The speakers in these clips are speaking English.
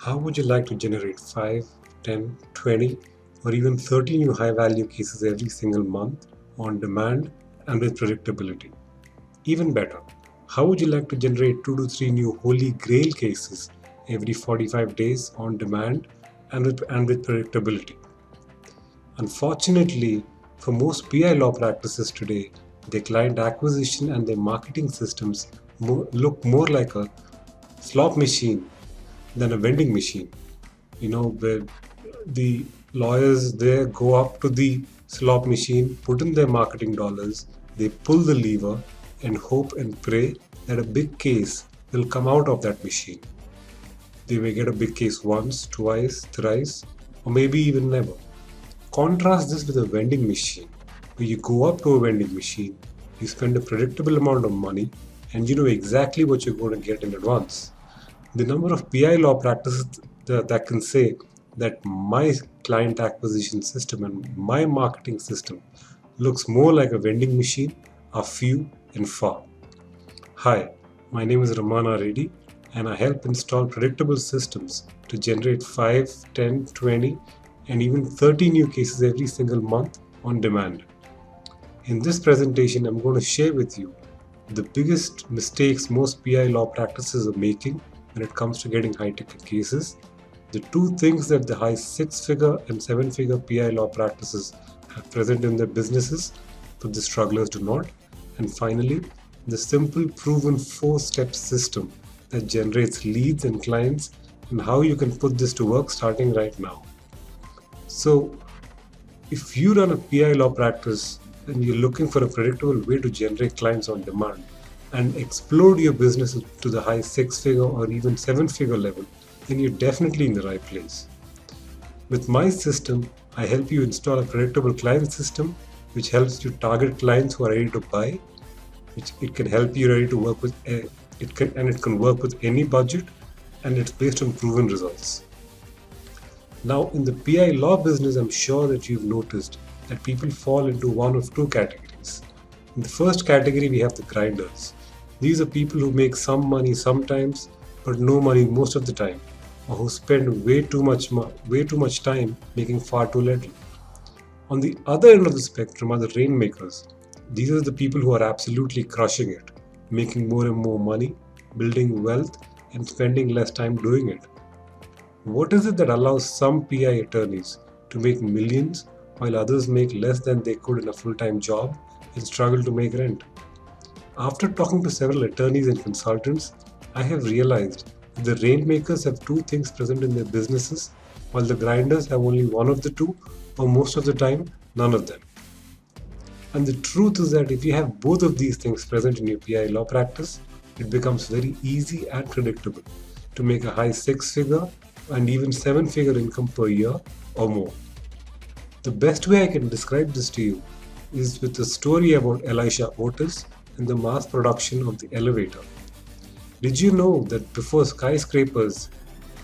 How would you like to generate 5, 10, 20, or even 30 new high value cases every single month on demand and with predictability? Even better, how would you like to generate 2 to 3 new holy grail cases every 45 days on demand and with predictability? Unfortunately, for most PI law practices today, their client acquisition and their marketing systems look more like a slot machine than a vending machine. Where the lawyers there go up to the slot machine, put in their marketing dollars, they pull the lever and hope and pray that a big case will come out of that machine. They may get a big case once, twice, thrice, or maybe even never. Contrast this with a vending machine, where you go up to a vending machine, you spend a predictable amount of money, and you know exactly what you're going to get in advance. The number of PI law practices that can say that my client acquisition system and my marketing system looks more like a vending machine are few and far. Hi, my name is Ramana Reddy, and I help install predictable systems to generate 5, 10, 20, and even 30 new cases every single month on demand. In this presentation, I'm going to share with you the biggest mistakes most PI law practices are making when it comes to getting high ticket cases, the two things that the high 6-figure and 7-figure PI law practices have present in their businesses, but the strugglers do not, and finally, the simple proven 4-step system that generates leads and clients and how you can put this to work starting right now. So, if you run a PI law practice and you're looking for a predictable way to generate clients on demand and explode your business to the high 6-figure or even 7-figure level, then you're definitely in the right place. With my system, I help you install a predictable client system which helps you target clients who are ready to buy, which it can help you ready to work with it can work with any budget, and it's based on proven results. Now, in the PI law business, I'm sure that you've noticed that people fall into one of two categories. In the first category, we have the grinders. These are people who make some money sometimes, but no money most of the time, or who spend way too much time making far too little. On the other end of the spectrum are the rainmakers. These are the people who are absolutely crushing it, making more and more money, building wealth, and spending less time doing it. What is it that allows some PI attorneys to make millions while others make less than they could in a full-time job and struggle to make rent? After talking to several attorneys and consultants, I have realized that the rainmakers have two things present in their businesses, while the grinders have only one of the two, or most of the time, none of them. And the truth is that if you have both of these things present in your PI law practice, it becomes very easy and predictable to make a high 6-figure and even 7-figure income per year or more. The best way I can describe this to you is with a story about Elisha Otis and the mass production of the elevator. Did you know that before skyscrapers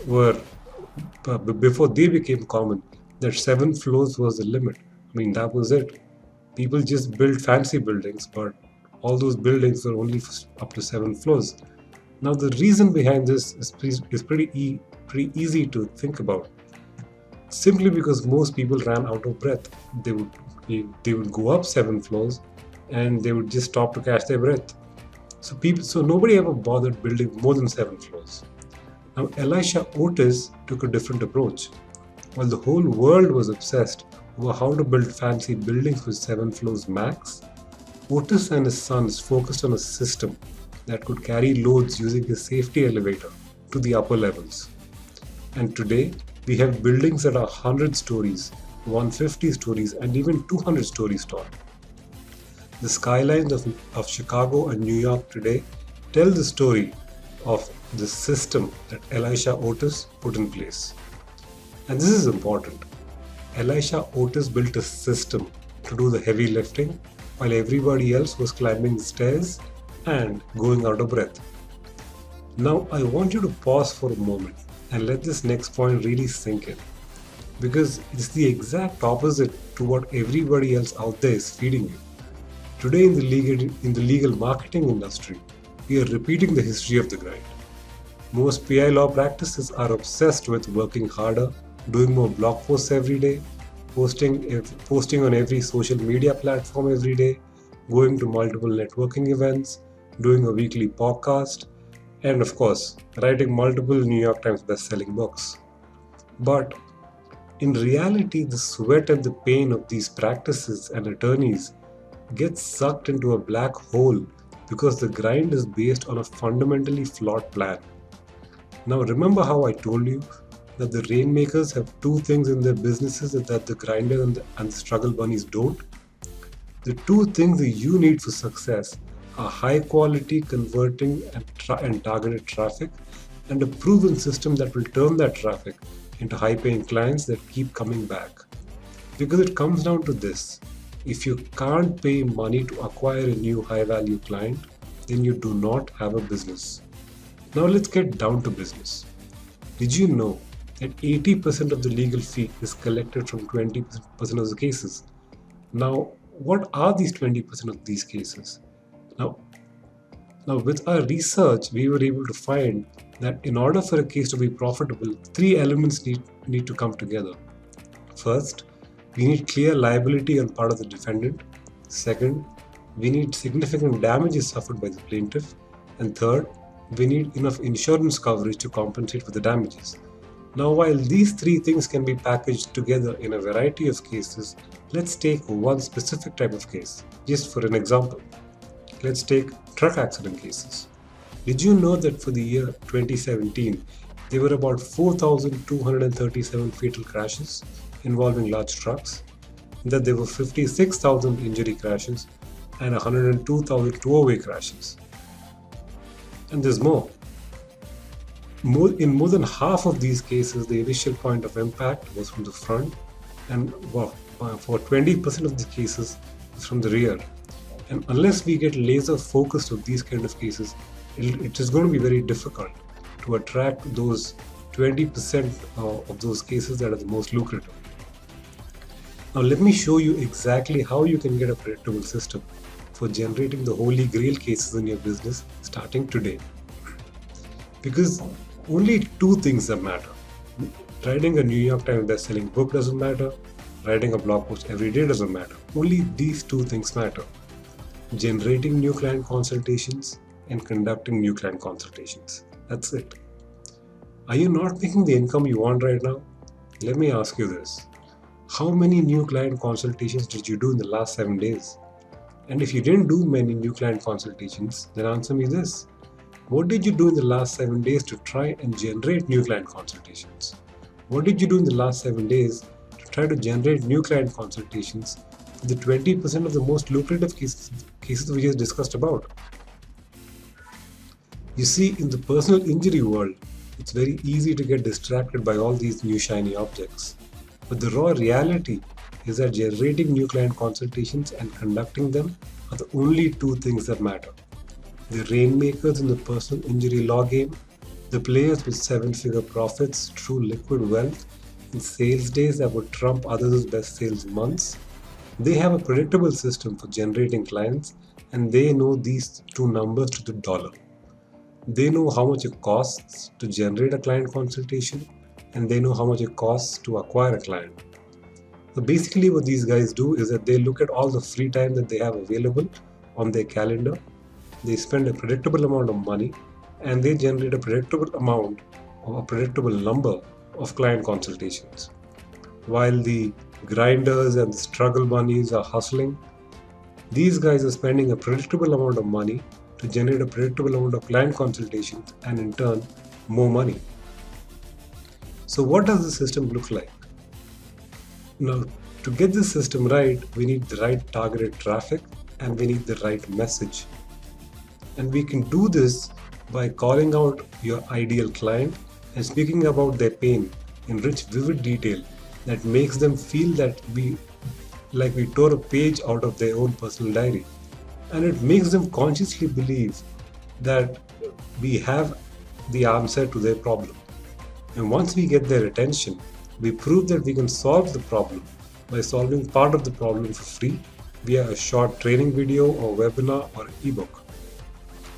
before they became common, that 7 floors was the limit? I mean, that was it. People just built fancy buildings, but all those buildings were only up to 7 floors. Now, the reason behind this is pretty easy to think about. Simply because most people ran out of breath. They would go up 7 floors and they would just stop to catch their breath. So nobody ever bothered building more than 7 floors. Now, Elisha Otis took a different approach. While the whole world was obsessed over how to build fancy buildings with 7 floors max, Otis and his sons focused on a system that could carry loads using a safety elevator to the upper levels. And today, we have buildings that are 100 stories, 150 stories, and even 200 stories tall. The skylines of Chicago and New York today tell the story of the system that Elisha Otis put in place. And this is important. Elisha Otis built a system to do the heavy lifting while everybody else was climbing stairs and going out of breath. Now, I want you to pause for a moment and let this next point really sink in, because it's the exact opposite to what everybody else out there is feeding you. Today in the legal marketing industry, we are repeating the history of the grind. Most PI law practices are obsessed with working harder, doing more blog posts every day, posting on every social media platform every day, going to multiple networking events, doing a weekly podcast, and of course, writing multiple New York Times best-selling books. But in reality, the sweat and the pain of these practices and attorneys gets sucked into a black hole because the grind is based on a fundamentally flawed plan. Now, remember how I told you that the rainmakers have two things in their businesses that the grinder and the struggle bunnies don't? The two things that you need for success are high quality converting and targeted traffic and a proven system that will turn that traffic into high paying clients that keep coming back. Because it comes down to this: if you can't pay money to acquire a new high value client, then you do not have a business. Now let's get down to business. Did you know that 80% of the legal fee is collected from 20% of the cases? Now, what are these 20% of these cases? Now, now, with our research, we were able to find that in order for a case to be profitable, three elements need to come together. First, we need clear liability on part of the defendant. Second, we need significant damages suffered by the plaintiff. And third, we need enough insurance coverage to compensate for the damages. Now, while these three things can be packaged together in a variety of cases, let's take one specific type of case, just for an example. Let's take truck accident cases. Did you know that for the year 2017, there were about 4,237 fatal crashes involving large trucks, that there were 56,000 injury crashes and 102,000 two-way crashes? And there's more. In more than half of these cases, the initial point of impact was from the front, and for 20% of the cases, it's from the rear. And unless we get laser focused on these kind of cases, it is going to be very difficult to attract those 20% of those cases that are the most lucrative. Now let me show you exactly how you can get a predictable system for generating the holy grail cases in your business starting today. Because only two things that matter. Writing a New York Times best-selling book doesn't matter. Writing a blog post every day doesn't matter. Only these two things matter: generating new client consultations and conducting new client consultations. That's it. Are you not making the income you want right now? Let me ask you this. How many new client consultations did you do in the last 7 days? And if you didn't do many new client consultations, then answer me this. What did you do in the last 7 days to try and generate new client consultations? What did you do in the last 7 days to try to generate new client consultations for the 20% of the most lucrative cases we just discussed about? You see, in the personal injury world, it's very easy to get distracted by all these new shiny objects. But the raw reality is that generating new client consultations and conducting them are the only two things that matter. The rainmakers in the personal injury law game, the players with 7-figure profits, true liquid wealth, and sales days that would trump others' best sales months, they have a predictable system for generating clients, and they know these two numbers to the dollar. They know how much it costs to generate a client consultation, and they know how much it costs to acquire a client. So basically what these guys do is that they look at all the free time that they have available on their calendar, they spend a predictable amount of money, and they generate a predictable amount or a predictable number of client consultations. While the grinders and the struggle bunnies are hustling, these guys are spending a predictable amount of money to generate a predictable amount of client consultations and in turn more money. So what does the system look like? Now, to get this system right, we need the right targeted traffic and we need the right message. And we can do this by calling out your ideal client and speaking about their pain in rich, vivid detail that makes them feel that we tore a page out of their own personal diary. And it makes them consciously believe that we have the answer to their problem. And once we get their attention, we prove that we can solve the problem by solving part of the problem for free via a short training video or webinar or ebook.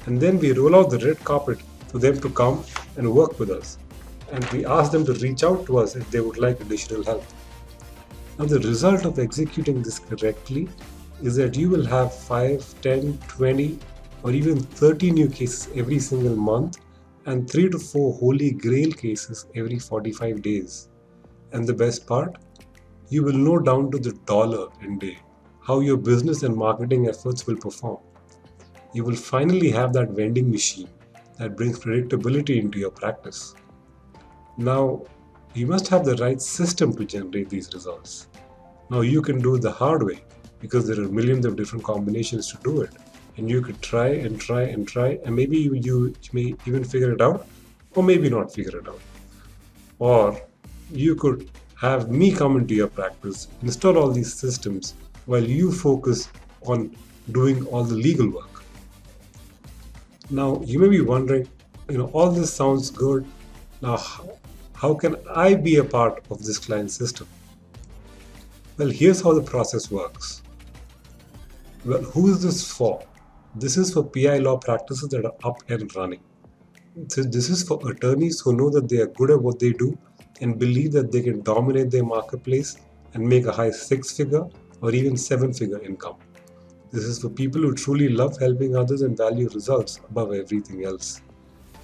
And then we roll out the red carpet for them to come and work with us. And we ask them to reach out to us if they would like additional help. Now, the result of executing this correctly is that you will have 5, 10, 20, or even 30 new cases every single month and 3 to 4 holy grail cases every 45 days. And the best part, you will know down to the dollar and day how your business and marketing efforts will perform. You will finally have that vending machine that brings predictability into your practice. Now, you must have the right system to generate these results. Now, you can do it the hard way because there are millions of different combinations to do it. And you could try and try and try, and maybe you may even figure it out, or maybe not figure it out. Or you could have me come into your practice, install all these systems while you focus on doing all the legal work. Now, you may be wondering, all this sounds good. Now, how can I be a part of this client system? Well, here's how the process works. Well, who is this for? This is for PI law practices that are up and running. This is for attorneys who know that they are good at what they do and believe that they can dominate their marketplace and make a high 6-figure or even 7-figure income. This is for people who truly love helping others and value results above everything else.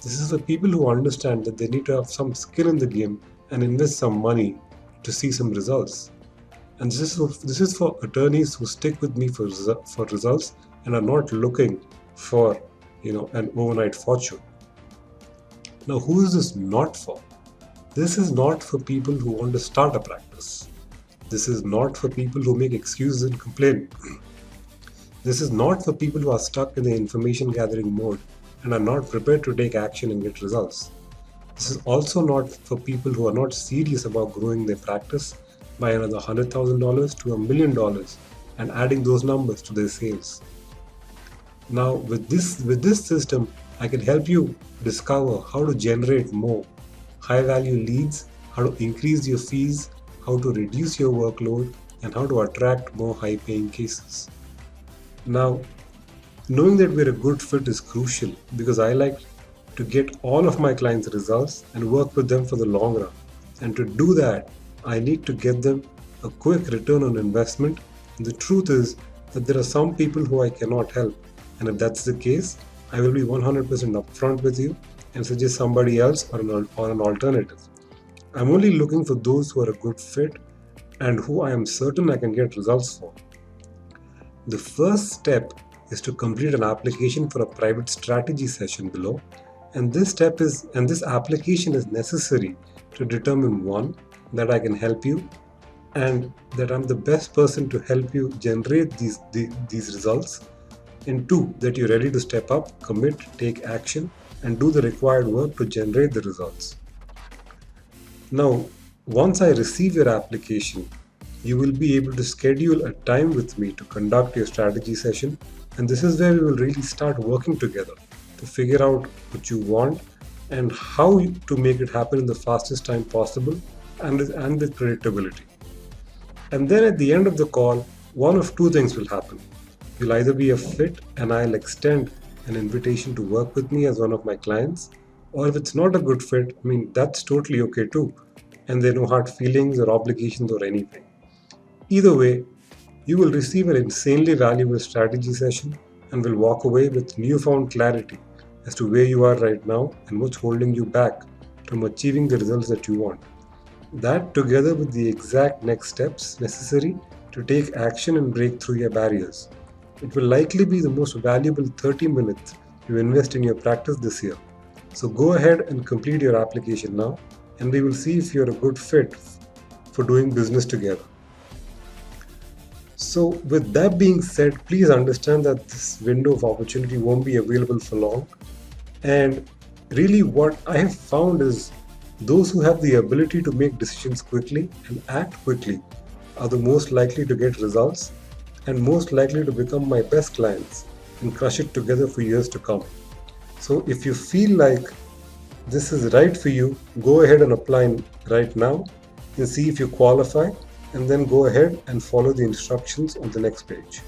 This is for people who understand that they need to have some skin in the game and invest some money to see some results. And this is for attorneys who stick with me for results and are not looking for an overnight fortune. Now, who is this not for? This is not for people who want to start a practice. This is not for people who make excuses and complain. This is not for people who are stuck in the information gathering mode and are not prepared to take action and get results. This is also not for people who are not serious about growing their practice by another $100,000 to $1 million and adding those numbers to their sales. Now, with this system, I can help you discover how to generate more high-value leads, how to increase your fees, how to reduce your workload, and how to attract more high-paying cases. Now, knowing that we're a good fit is crucial because I like to get all of my clients' results and work with them for the long run. And to do that, I need to get them a quick return on investment. And the truth is that there are some people who I cannot help. And if that's the case, I will be 100% upfront with you and suggest somebody else or an alternative. I'm only looking for those who are a good fit and who I am certain I can get results for. The first step is to complete an application for a private strategy session below. And this application is necessary to determine 1, that I can help you and that I'm the best person to help you generate these results, and 2, that you're ready to step up, commit, take action, and do the required work to generate the results. Now, once I receive your application, you will be able to schedule a time with me to conduct your strategy session, and this is where we will really start working together to figure out what you want and how to make it happen in the fastest time possible and with predictability. And then at the end of the call, one of 2 things will happen. You'll either be a fit and I'll extend an invitation to work with me as one of my clients, or if it's not a good fit, that's totally okay too, and there are no hard feelings or obligations or anything. Either way, you will receive an insanely valuable strategy session and will walk away with newfound clarity as to where you are right now and what's holding you back from achieving the results that you want. That, together with the exact next steps necessary to take action and break through your barriers. It will likely be the most valuable 30 minutes you invest in your practice this year. So go ahead and complete your application now, and we will see if you're a good fit for doing business together. So with that being said, please understand that this window of opportunity won't be available for long. And really what I have found is those who have the ability to make decisions quickly and act quickly are the most likely to get results and most likely to become my best clients and crush it together for years to come. So if you feel like this is right for you, go ahead and apply right now and see if you qualify, and then go ahead and follow the instructions on the next page.